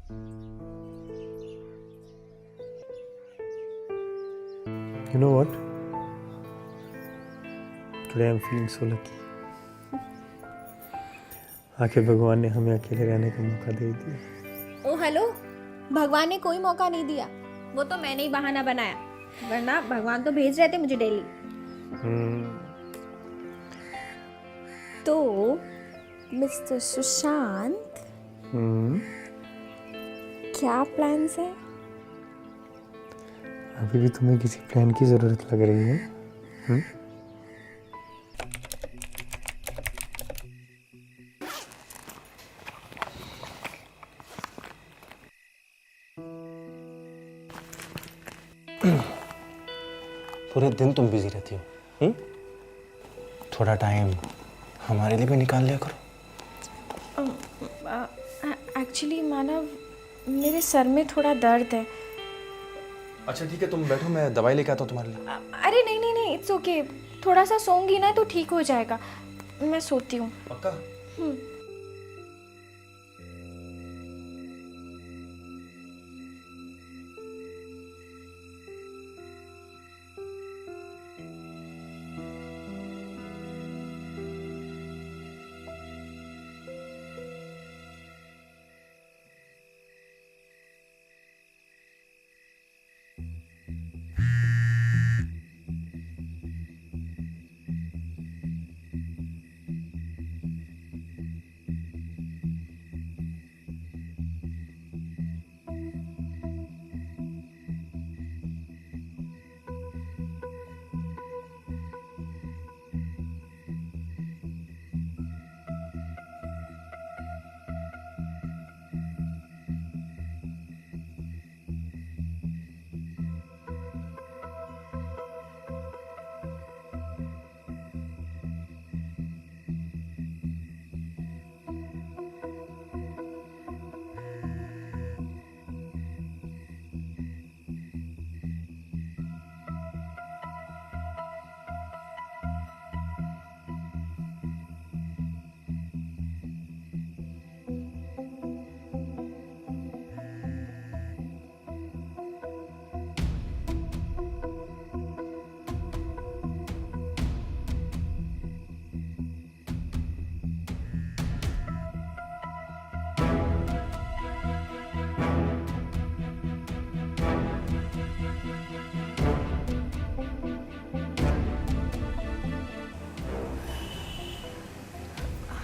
You know what? Today I'm feeling so lucky. आखिर भगवान ने हमें अकेले रहने का मौका दे दिया। ओ हेलो, भगवान ने कोई मौका नहीं दिया, वो तो मैंने ही बहाना बनाया, वरना भगवान तो भेज रहे थे मुझे डेली। तो मिस्टर सुशांत, क्या प्लान्स है? अभी भी तुम्हें किसी प्लान की जरूरत लग रही है? पूरे दिन तुम बिजी रहती हो। थोड़ा टाइम हमारे लिए भी निकाल लिया करो। एक्चुअली मानव, मेरे सर में थोड़ा दर्द है। अच्छा ठीक है, तुम बैठो, मैं दवाई लेके आता हूँ तुम्हारे लिए। अरे नहीं नहीं नहीं, इट्स ओके। थोड़ा सा सोऊंगी ना तो ठीक हो जाएगा। मैं सोती हूँ। पक्का?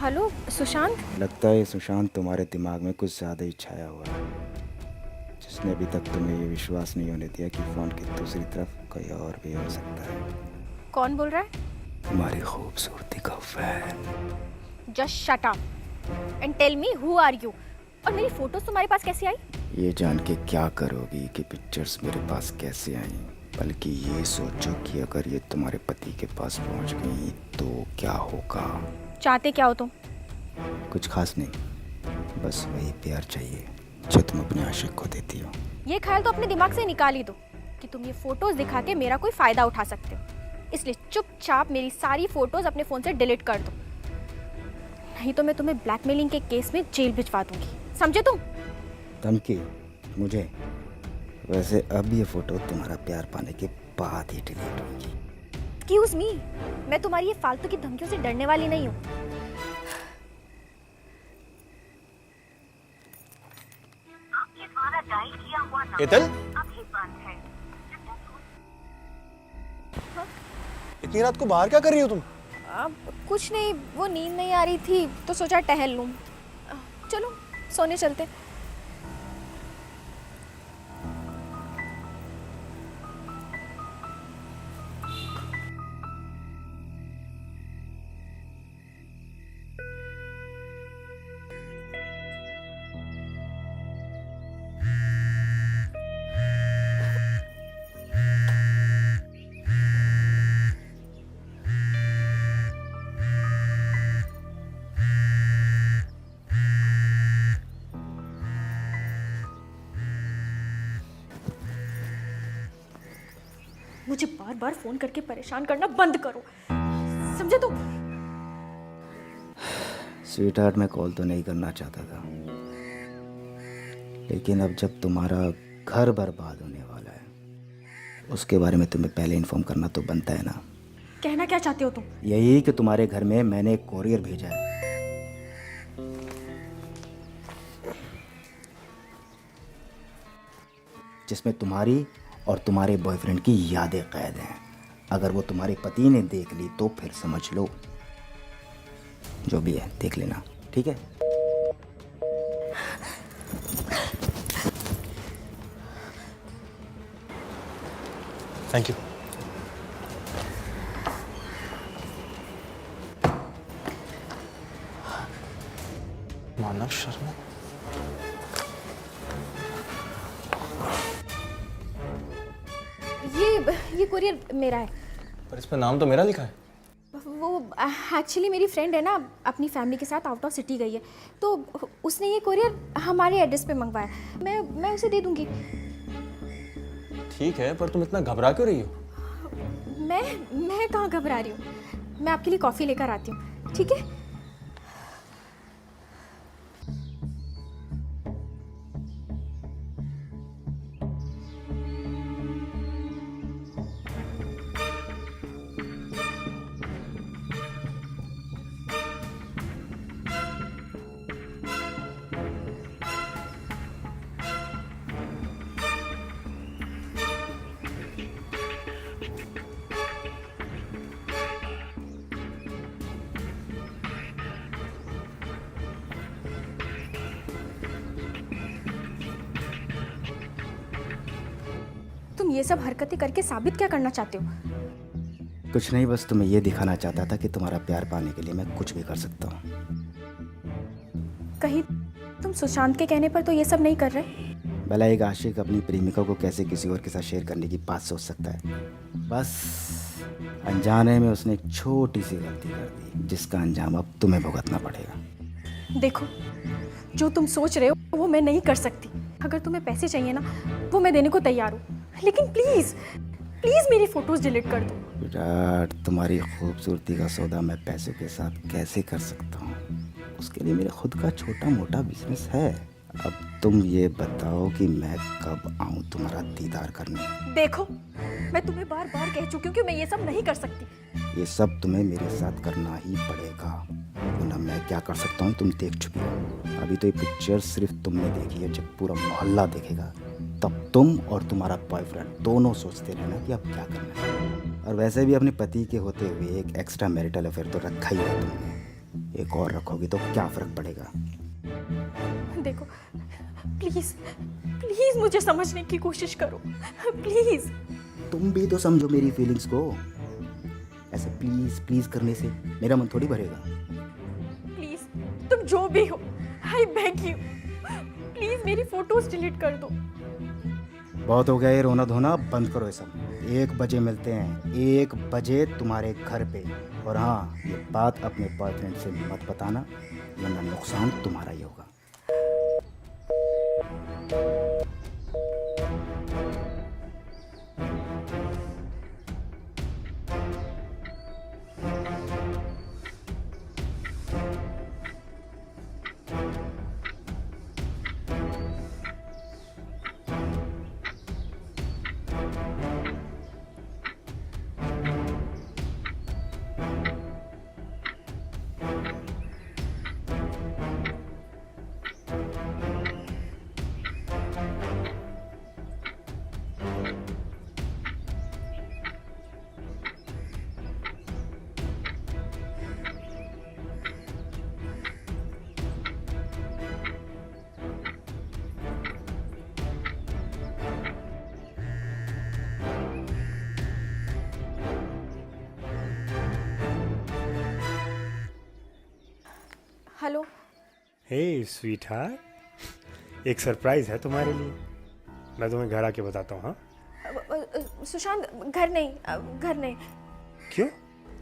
हेलो सुशांत। लगता है सुशांत तुम्हारे दिमाग में कुछ ज़्यादा ही छाया हुआ है, जिसने अभी तक तुम्हें ये विश्वास नहीं होने दिया कि फ़ोन की दूसरी तरफ कोई और भी हो सकता है। कौन बोल रहा है? तुम्हारी खूबसूरती का fan. Just shut up and tell me who are you. और मेरी फोटोज तुम्हारे पास कैसे आई? ये जान के क्या करोगी कि पिक्चर्स मेरे पास कैसे आई, बल्कि ये सोचो कि अगर ये तुम्हारे पति के पास पहुंच गई तो क्या होगा। चाहते क्या हो तुम? कुछ खास नहीं, बस वही प्यार चाहिए जो तुम अपने आशिक को देती हो। ये ख्याल तो अपने दिमाग से निकाल ही दो कि तुम ये फोटोज दिखा के मेरा कोई फायदा उठा सकते हो। इसलिए चुपचाप मेरी सारी फोटोज अपने फोन से डिलीट कर दो, नहीं तो मैं तुम्हें ब्लैकमेलिंग के केस में जेल भिजवा दूंगी, समझे तुम? धमकी? मुझे? वैसे अब ये फोटो तुम्हारा प्यार पाने के बाद ही डिलीट होगी। एक्सक्यूज मी, मैं तुम्हारी ये फालतू की धमकियों से डरने वाली नहीं हूँ। एतल, इतनी रात को बाहर क्या कर रही हो तुम? अब कुछ नहीं, वो नींद नहीं आ रही थी तो सोचा टहल लूं। चलो सोने चलते। मुझे बार बार फोन करके परेशान करना बंद करो, समझे तुम? स्वीटहार्ट, मैं कॉल तो नहीं करना चाहता था, लेकिन अब जब तुम्हारा घर बर्बाद होने वाला है, उसके बारे में तुम्हें पहले इन्फॉर्म करना तो बनता है ना। कहना क्या चाहते हो तुम? यही कि तुम्हारे घर में मैंने एक कोरियर भेजा है जिसमें तुम्हारी और तुम्हारे बॉयफ्रेंड की यादें कैद हैं। अगर वो तुम्हारे पति ने देख ली तो फिर समझ लो, जो भी है देख लेना, ठीक है? Thank you. मानव शर्मा, ये कोरियर मेरा है। पर इस पर नाम तो मेरा लिखा है। वो एक्चुअली मेरी फ्रेंड है ना, अपनी फैमिली के साथ आउट ऑफ सिटी गई है, तो उसने ये कोरियर हमारे एड्रेस पे मंगवाया। मैं उसे दे दूंगी। ठीक है, पर तुम इतना घबरा क्यों रही हो? मैं कहाँ घबरा रही हूँ। मैं आपके लिए कॉफ़ी लेकर आती हूँ, ठीक है? तुम ये सब हरकतें करके साबित क्या करना चाहते हो? कुछ नहीं, बस तुम्हें ये दिखाना चाहता था कि तुम्हारा प्यार पाने के लिए मैं कुछ भी कर सकता हूँ। कहीं तुम सुशांत के कहने पर तो ये सब नहीं कर रहे? भला एक आशिक अपनी प्रेमिका को कैसे किसी और के साथ शेयर करने की बात सोच सकता है? बस अनजाने में उसने एक छोटी सी गलती कर दी, जिसका अंजाम अब तुम्हें भुगतना पड़ेगा। देखो, जो तुम सोच रहे हो वो मैं नहीं कर सकती। अगर तुम्हें पैसे चाहिए ना, वो मैं देने को तैयार हूँ, लेकिन प्लीज प्लीज मेरी फोटोज डिलीट कर दो। विराट, तुम्हारी खूबसूरती का सौदा मैं पैसों के साथ कैसे कर सकता हूँ? उसके लिए मेरा खुद का छोटा मोटा बिजनेस है। अब तुम ये बताओ कि मैं कब आऊँ तुम्हारा दीदार करने? देखो, मैं तुम्हें बार बार कह चुकी हूँ कि मैं ये सब नहीं कर सकती। ये सब तुम्हें मेरे साथ करना ही पड़ेगा, वरना मैं क्या कर सकता हूँ तुम देख चुकी हो। अभी तो ये पिक्चर सिर्फ तुमने देखी है, जब पूरा मोहल्ला देखेगा तब तुम और तुम्हारा बॉयफ्रेंड दोनों सोचते रहना कि अब क्या करना है। और वैसे भी अपने पति के होते हुए एक एक्स्ट्रा मैरिटल अफेयर तो रखा ही है तुमने। एक और रखोगी तो क्या फर्क पड़ेगा? देखो, प्लीज प्लीज मुझे समझने की कोशिश करो, प्लीज। तुम भी तो समझो मेरी फीलिंग्स को। ऐसे प्लीज प्लीज करने से मेरा मन थोड़ी भरेगा। प्लीज, तुम जो भी हो, आई बेग यू, प्लीज मेरी फोटोज डिलीट कर दो। बहुत हो गया ये रोना धोना, बंद करो ये सब। 1 बजे मिलते हैं, 1 बजे तुम्हारे घर पे। और हाँ, ये बात अपने बॉयफ्रेंड से मत बताना, वरना नुकसान तुम्हारा ही होगा। हेलो। हे स्वीट हार्ट, एक सरप्राइज है तुम्हारे लिए। मैं तुम्हें घर आके बताता हूँ। हाँ, सुशांत, घर नहीं। क्यों?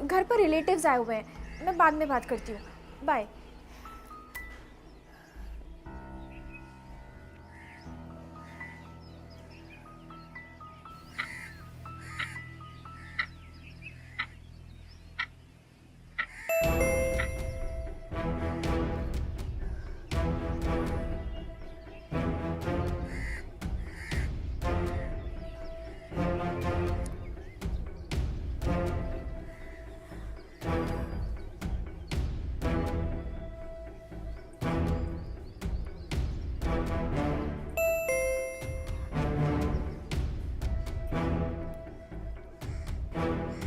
घर पर रिलेटिव्स आए हुए हैं, मैं बाद में बात करती हूँ। बाय।